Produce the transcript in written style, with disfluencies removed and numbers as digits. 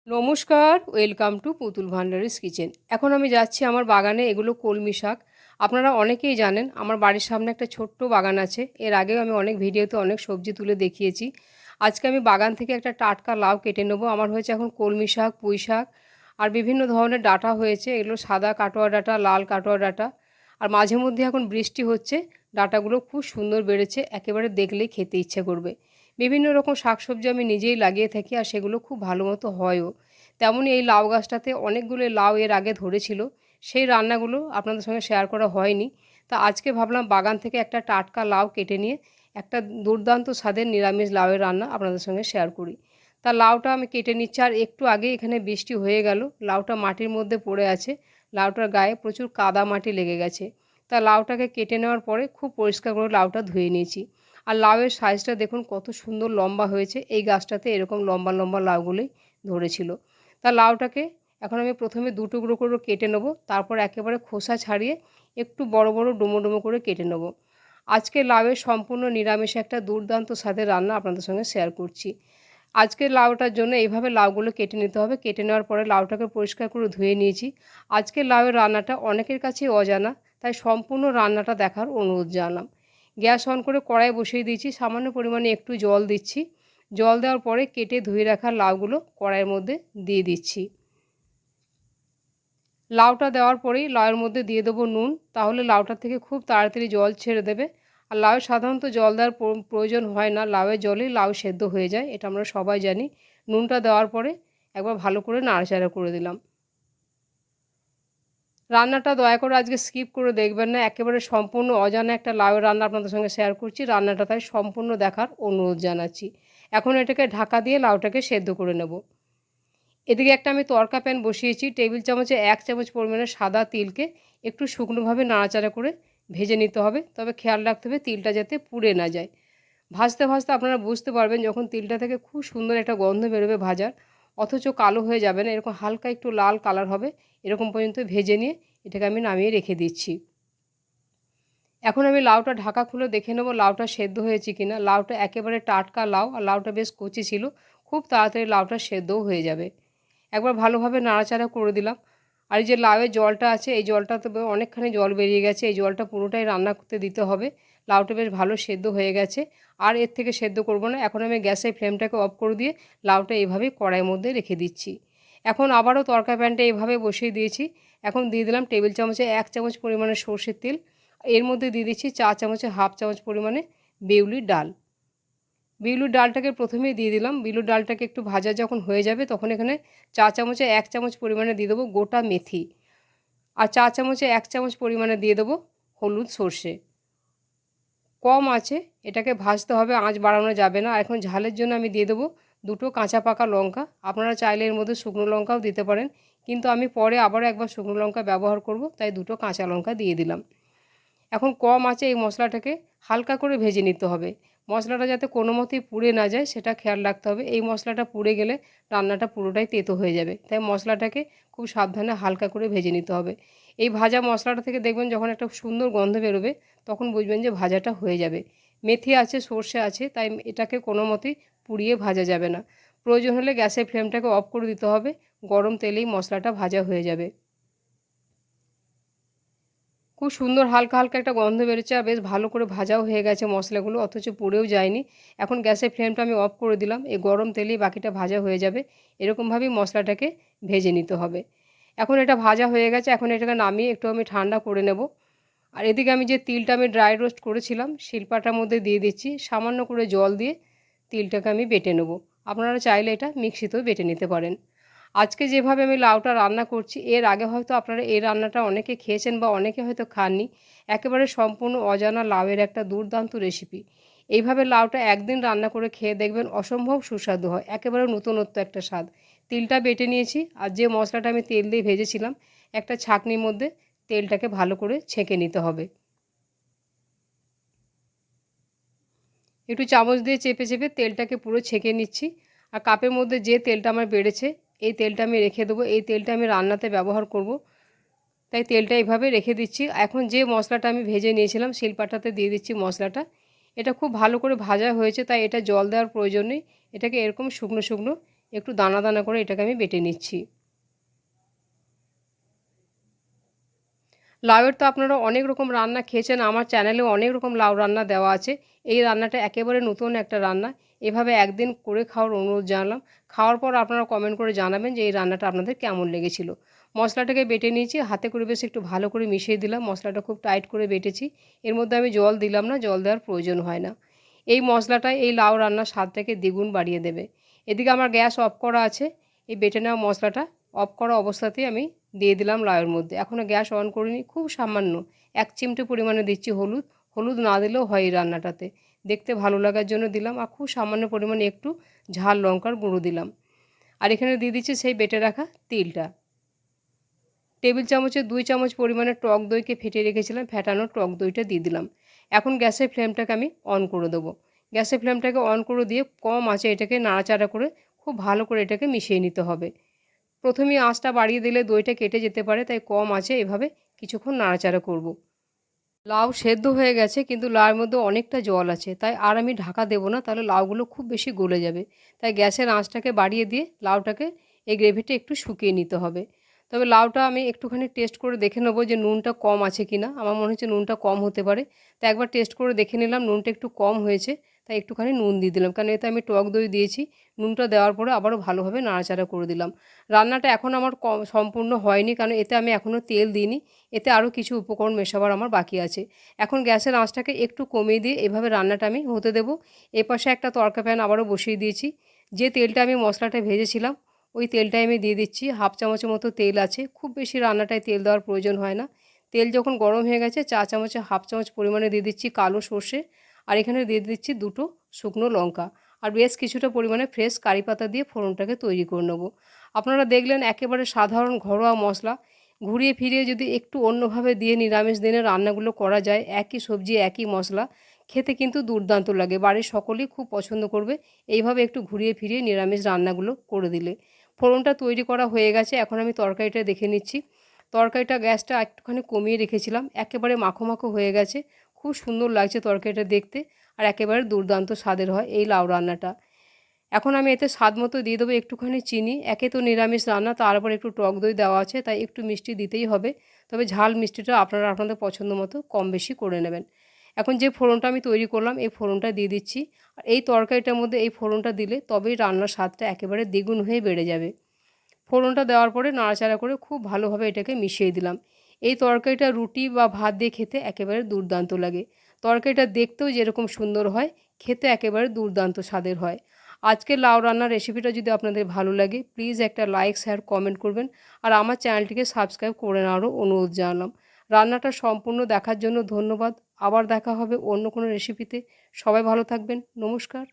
নমস্কার, welcome to পুতুল ভান্ডারিস kitchen. এখন আমি যাচ্ছি আমার বাগানে, এগুলো কলমি শাক। আপনারা অনেকেই জানেন আমার বাড়ির সামনে একটা ছোট্ট বাগান আছে। এর আগেও আমি অনেক ভিডিওতে অনেক সবজি তুলে দেখিয়েছি। আজকে আমি বাগান থেকে একটা টাটকা লাউ কেটে নেবো। আমার হয়েছে এখন কলমি শাক, পুঁই শাক আর বিভিন্ন ধরনের ডাঁটা হয়েছে। এগুলো সাদা কাটোয়া ডাঁটা, লাল কাটোয়া ডাঁটা। আর মাঝে মধ্যে এখন বৃষ্টি হচ্ছে, ডাঁটাগুলো খুব সুন্দর বেড়েছে, একেবারে দেখলেই খেতে ইচ্ছে করবে। বিভিন্ন রকম শাকসবজি আমি নিজেই লাগিয়ে থাকি আর সেগুলো খুব ভালো মতো হয়ও। তেমনই এই লাউ গাছটাতে অনেকগুলো লাউ এর আগে ধরেছিল, সেই রান্নাগুলো আপনাদের সঙ্গে শেয়ার করা হয়নি। তা আজকে ভাবলাম বাগান থেকে একটা টাটকা লাউ কেটে নিয়ে একটা দুর্দান্ত স্বাদের নিরামিষ লাউয়ের রান্না আপনাদের সঙ্গে শেয়ার করি। তা লাউটা আমি কেটে নিচ্ছি, আর একটু আগে এখানে বৃষ্টি হয়ে গেল, লাউটা মাটির মধ্যে পড়ে আছে, লাউটার গায়ে প্রচুর কাদা মাটি লেগে গেছে। তা লাউটাকে কেটে নেওয়ার পরে খুব পরিষ্কার করে লাউটা ধুয়ে নিয়েছি। আর লাউয়ের সাইজটা দেখুন কত সুন্দর লম্বা হয়েছে, এই গাছটাতে এরকম লম্বা লম্বা লাউগুলোই ধরেছিল। তা লাউটাকে এখন আমি প্রথমে দু টুকরো করে কেটে নেবো, তারপর একেবারে খোসা ছাড়িয়ে একটু বড় বড় ডুমো ডুমো করে কেটে নেবো। আজকে লাউয়ের সম্পূর্ণ নিরামিষ একটা দুর্দান্ত স্বাদের রান্না আপনাদের সঙ্গে শেয়ার করছি। আজকে লাউটার জন্য এইভাবে লাউগুলো কেটে নিতে হবে। কেটে নেওয়ার পরে লাউটাকে পরিষ্কার করে ধুয়ে নিয়েছি। আজকে লাউয়ের রান্নাটা অনেকের কাছেই অজানা, তাই সম্পূর্ণ রান্নাটা দেখার অনুরোধ জানালাম। গ্যাস অন করে কড়াই বসিয়ে দিয়েছি, সামান্য পরিমাণে একটু জল দিচ্ছি। জল দেওয়ার পরে কেটে ধুয়ে রাখা লাউগুলো কড়াইয়ের মধ্যে দিয়ে দিচ্ছি। লাউটা দেওয়ার পরেই লাউয়ের মধ্যে দিয়ে দেবো নুন, তাহলে লাউটার থেকে খুব তাড়াতাড়ি জল ছেড়ে দেবে। আর লাউ সাধারণত জল দেওয়ার প্রয়োজন হয় না, লাউয়ের জলেই লাউ সেদ্ধ হয়ে যায়, এটা আমরা সবাই জানি। নুনটা দেওয়ার পরে একবার ভালো করে নাড়াচাড়া করে দিলাম। রান্নাটা দয়া করে আজকে স্কিপ করে দেখবেন না, একেবারে সম্পূর্ণ অজানা একটা লাউয়ের রান্না আপনাদের সঙ্গে শেয়ার করছি। রান্নাটা তাই সম্পূর্ণ দেখার অনুরোধ জানাচ্ছি। এখন এটাকে ঢাকা দিয়ে লাউটাকে সেদ্ধ করে নেব। এদিকে একটা আমি তড়কা প্যান বসিয়েছি, টেবিল চামচে 1 চামচ পরিমাণে সাদা তিলকে একটু শুকনোভাবে নাড়াচাড়া করে ভেজে নিতে হবে। তবে খেয়াল রাখতে হবে তিলটা যাতে পুড়ে না যায়। ভাজতে ভাজতে আপনারা বুঝতে পারবেন যখন তিলটা থেকে খুব সুন্দর একটা গন্ধ বেরোবে ভাজার, অথচ কালো হয়ে যাবে না, এরকম হালকা একটু লাল কালার হবে, এরকম পর্যন্ত ভেজে নিয়ে এটাকে আমি নামিয়ে রেখে দিচ্ছি। এখন আমি লাউটা ঢাকা খুলে দেখে নেবো লাউটা সেদ্ধ হয়েছে কিনা। লাউটা একেবারে টাটকা লাউ, আর লাউটা বেশ কচি ছিল, খুব তাড়াতাড়ি লাউটা সেদ্ধও হয়ে যাবে। একবার ভালোভাবে নাড়াচাড়া করে দিলাম। আর এই যে লাউয়ের জলটা আছে, এই জলটা তো অনেকখানি জল বেরিয়ে গেছে, এই জলটা পুরোটাই রান্না করতে দিতে হবে। লাউটা বেশ ভালো সেদ্ধ হয়ে গেছে, আর এর থেকে সেদ্ধ করব না। এখন আমি গ্যাসের ফ্লেমটাকে অফ করে দিয়ে লাউটা এইভাবেই কড়াইয়ের মধ্যে রেখে দিচ্ছি। এখন আবারও তড়কা প্যানটা এইভাবে বসিয়ে দিয়েছি। এখন দিয়ে দিলাম টেবিল চামচে 1 চামচ পরিমাণে সর্ষের তেল। এর মধ্যে দিয়ে দিচ্ছি চা চামচে হাফ চামচ পরিমাণে বিউলির ডাল। বিউলির ডালটাকে প্রথমেই দিয়ে দিলাম। বিউলির ডালটাকে একটু ভাজা যখন হয়ে যাবে তখন এখানে চা চামচে 1 চামচ পরিমাণে দিয়ে দেবো গোটা মেথি, আর চা চামচে 1 চামচ পরিমাণে দিয়ে দেবো হলুদ সর্ষে। কম আছে এটাকে ভাজতে হবে, আঁচ বাড়ানো যাবে না। এখন ঝালের জন্য আমি দিয়ে দেবো দুটো কাঁচা পাকা লঙ্কা। আপনারা চাইলে এর মধ্যে শুকনো লঙ্কাও দিতে পারেন, কিন্তু আমি পরে আবারও একবার শুকনো লঙ্কা ব্যবহার করব, তাই দুটো কাঁচা লঙ্কা দিয়ে দিলাম। এখন কম আঁচে এই মশলাটাকে হালকা করে ভেজে নিতে হবে। মশলাটা যাতে কোনো মতেই পুড়ে না যায় সেটা খেয়াল রাখতে হবে। এই মশলাটা পুড়ে গেলে রান্নাটা পুরোটাই তেতো হয়ে যাবে, তাই মশলাটাকে খুব সাবধানে হালকা করে ভেজে নিতে হবে। এই ভাজা মশলাটা থেকে দেখবেন যখন একটা সুন্দর গন্ধ বেরোবে তখন বুঝবেন যে ভাজাটা হয়ে যাবে। মেথি আছে, সর্ষে আছে, তাই এটাকে কোনো মতেই পুড়িয়ে ভাজা যাবে না। প্রয়োজন হলে গ্যাসের ফ্লেমটাকে অফ করে দিতে হবে, গরম তেলেই মশলাটা ভাজা হয়ে যাবে। খুব সুন্দর হালকা হালকা একটা গন্ধ বেরোচ্ছে, আর বেশ ভালো করে ভাজাও হয়ে গেছে মশলাগুলো, অথচ পুড়েও যায়নি। এখন গ্যাসের ফ্লেমটা আমি অফ করে দিলাম, এই গরম তেলেই বাকিটা ভাজা হয়ে যাবে। এরকমভাবেই মশলাটাকে ভেজে নিতে হবে। এখন এটা ভাজা হয়ে গেছে, এখন এটাকে নামিয়ে একটু আমি ঠান্ডা করে নেব। আর এদিকে আমি যে তিলটা আমি ড্রাই রোস্ট করেছিলাম শিলপাটার মধ্যে দিয়ে দিচ্ছি, সামান্য করে জল দিয়ে তিলটাকে আমি বেটে নেব। আপনারা চাইলে এটা মিক্সিতেও বেটে নিতে পারেন। আজকে যেভাবে আমি লাউটা রান্না করছি, এর আগে হয়তো আপনারা এই রান্নাটা অনেকে খেয়েছেন বা অনেকে হয়তো খাননি। একেবারে সম্পূর্ণ অজানা লাউয়ের একটা দুর্দান্ত রেসিপি। এইভাবে লাউটা একদিন রান্না করে খেয়ে দেখবেন, অসম্ভব সুস্বাদু হয়, একেবারে নতুনত্ব একটা স্বাদ। তিলটা বেটে নিয়েছি, আর যে মশলাটা আমি তেল দিয়ে ভেজেছিলাম একটা ছাঁকনির মধ্যে তেলটাকে ভালো করে ছেঁকে নিতে হবে। একটু চামচ দিয়ে চেপে চেপে তেলটাকে পুরো ছেঁকে নিচ্ছি। আর কাপের মধ্যে যে তেলটা আমার বেড়েছে এই তেলটা আমি রেখে দেবো, এই তেলটা আমি রান্নাতে ব্যবহার করব, তাই তেলটা এইভাবে রেখে দিচ্ছি। এখন যে মশলাটা আমি ভেজে নিয়েছিলাম শিলপাটাতে দিয়ে দিচ্ছি মশলাটা। এটা খুব ভালো করে ভাজা হয়েছে, তাই এটা জল দেওয়ার প্রয়োজন নেই, এটাকে এরকম শুকনো শুকনো একটু দানা দানা করে এটাকে আমি বেটে নিচ্ছি। লাউয়ের তো আপনারা অনেক রকম রান্না খেয়েছেন, আমার চ্যানেলেও অনেক রকম লাউ রান্না দেওয়া আছে। এই রান্নাটা একেবারে নতুন একটা রান্না। এভাবে একদিন করে খাওয়ার অনুরোধ জানালাম। খাওয়ার পর আপনারা কমেন্ট করে জানাবেন যে এই রান্নাটা আপনাদের কেমন লেগেছিল। মশলাটাকে বেটে নিয়েছি, হাতে করে বেশ একটু ভালো করে মিশিয়ে দিলাম। মশলাটা খুব টাইট করে বেটেছি। এর মধ্যে আমি জল দিলাম না, জল দেওয়ার প্রয়োজন হয় না। এই মশলাটাই এই লাউ রান্নার স্বাদটাকে দ্বিগুণ বাড়িয়ে দেবে। এদিকে আমার গ্যাস অফ করা আছে। এই বেটে নেওয়া মশলাটা অফ করা অবস্থাতেই আমি দিয়ে দিলাম লাউয়ের মধ্যে। এখনও গ্যাস অন করিনি, খুব সামান্য 1 চিমটে পরিমাণে দিচ্ছি হলুদ। হলুদ না দিলেও হয় এই রান্নাটাতে, দেখতে ভালো লাগার জন্য দিলাম। আর খুব সামান্য পরিমাণে একটু ঝাল লঙ্কার গুঁড়ো দিলাম। আর এখানে দিয়ে দিচ্ছি সেই বেটে রাখা তিলটা। টেবিল চামচে 2 চামচ পরিমাণে টক দইকে ফেটিয়ে রেখেছিলাম, ফেটানো টক দইটা দিয়ে দিলাম। এখন গ্যাসের ফ্লেমটাকে আমি অন করে দেবো। গ্যাসের ফ্লেমটাকে অন করে দিয়ে কম আঁচে এটাকে নাড়াচাড়া করে খুব ভালো করে এটাকে মিশিয়ে নিতে হবে। প্রথমেই আঁচটা বাড়িয়ে দিলে দইটা কেটে যেতে পারে, তাই কম আঁচে এভাবে কিছুক্ষণ নাড়াচাড়া করব। লাউ সেদ্ধ হয়ে গেছে, কিন্তু লাউয়ের মধ্যে অনেকটা জল আছে, তাই আর আমি ঢাকা দেবো না, তাহলে লাউগুলো খুব বেশি গলে যাবে। তাই গ্যাসের আঁচটাকে বাড়িয়ে দিয়ে লাউটাকে এই গ্রেভিটা একটু শুকিয়ে নিতে হবে। তবে লাউটা আমি একটুখানি টেস্ট করে দেখে নেবো যে নুনটা কম আছে কি না। আমার মনে হচ্ছে নুনটা কম হতে পারে, তাই একবার টেস্ট করে দেখে নিলাম নুনটা একটু কম হয়েছে। তাই একটুখানি নুন দিয়ে দিলাম, কারণ এতে আমি টক দই দিয়েছি। নুনটা দেওয়ার পরে আবারও ভালোভাবে নাড়াচাড়া করে দিলাম। রান্নাটা এখন আমার সম্পূর্ণ হয়নি, কারণ এতে আমি এখনও তেল দিইনি। এতে আরও কিছু উপকরণ মেশাবার আমার বাকি আছে। এখন গ্যাসের আঁচটাকে একটু কমিয়ে দিয়ে এভাবে রান্নাটা আমি হতে দেবো। এপাশে একটা তড়কা প্যান আবারও বসিয়ে দিয়েছি। যে তেলটা আমি মশলাটা ভেজেছিলাম ওই তেলটাই আমি দিয়ে দিচ্ছি। হাফ চামচের মতো তেল আছে, খুব বেশি রান্নাটায় তেল দেওয়ার প্রয়োজন হয় না। তেল যখন গরম হয়ে গেছে চা চামচে হাফ চামচ পরিমাণে দিয়ে দিচ্ছি কালো সর্ষে। আর এখানে দিয়ে দিচ্ছি 2টো শুকনো লঙ্কা। আর বেশ কিছুটা পরিমাণে ফ্রেশ কারি পাতা দিয়ে ফোড়নটাকে তৈরি করে নেবো। আপনারা দেখলেন একেবারে সাধারণ ঘরোয়া মশলা। ঘুরিয়ে ফিরিয়ে যদি একটু অন্যভাবে দিয়ে নিরামিষ দিনে রান্নাগুলো করা যায়, একই সবজি একই মশলা, খেতে কিন্তু দুর্দান্ত লাগে। বাড়ির সকলেই খুব পছন্দ করবে এইভাবে একটু ঘুরিয়ে ফিরিয়ে নিরামিষ রান্নাগুলো করে দিলে। ফোড়নটা তৈরি করা হয়ে গেছে, এখন আমি তরকারিটা দেখে নিচ্ছি। তরকারিটা গ্যাসটা একটুখানি কমিয়ে রেখেছিলাম, একেবারে মাখো মাখো হয়ে গেছে। খুব সুন্দর লাগছে তরকারিটা দেখতে, আর একেবারে দুর্দান্ত স্বাদের হয় এই লাউ রান্নাটা। এখন আমি এতে স্বাদ মতো দিয়ে দেবো একটুখানি চিনি। একে তো নিরামিষ রান্না, তার উপর একটু টক দই দেওয়া আছে, তাই একটু মিষ্টি দিতেই হবে। তবে ঝাল মিষ্টিটা আপনারা আপনাদের পছন্দ মতো কম বেশি করে নেবেন। এখন যে ফোড়নটা আমি তৈরি করলাম এই ফোড়নটা দিয়ে দিচ্ছি। আর এই তরকারিটার মধ্যে এই ফোড়নটা দিলে তবেই রান্নার স্বাদটা একেবারে দ্বিগুণ হয়ে বেড়ে যাবে। ফোড়নটা দেওয়ার পরে নাড়াচাড়া করে খুব ভালোভাবে এটাকে মিশিয়ে দিলাম। এই তরকারিটা রুটি বা ভাত দিয়ে খেতে একেবারে দুর্দান্ত লাগে। তরকারিটা দেখতেও যেরকম সুন্দর হয়, খেতে একেবারে দুর্দান্ত স্বাদের হয়। আজকের লাউ রান্নার রেসিপিটা যদি আপনাদের ভালো লাগে প্লিজ একটা লাইক শেয়ার কমেন্ট করবেন। আর আমার চ্যানেলটিকে সাবস্ক্রাইব করে নেওয়ারও অনুরোধ জানালাম। রান্নাটা সম্পূর্ণ দেখার জন্য ধন্যবাদ। আবার দেখা হবে অন্য কোনো রেসিপিতে। সবাই ভালো থাকবেন। নমস্কার।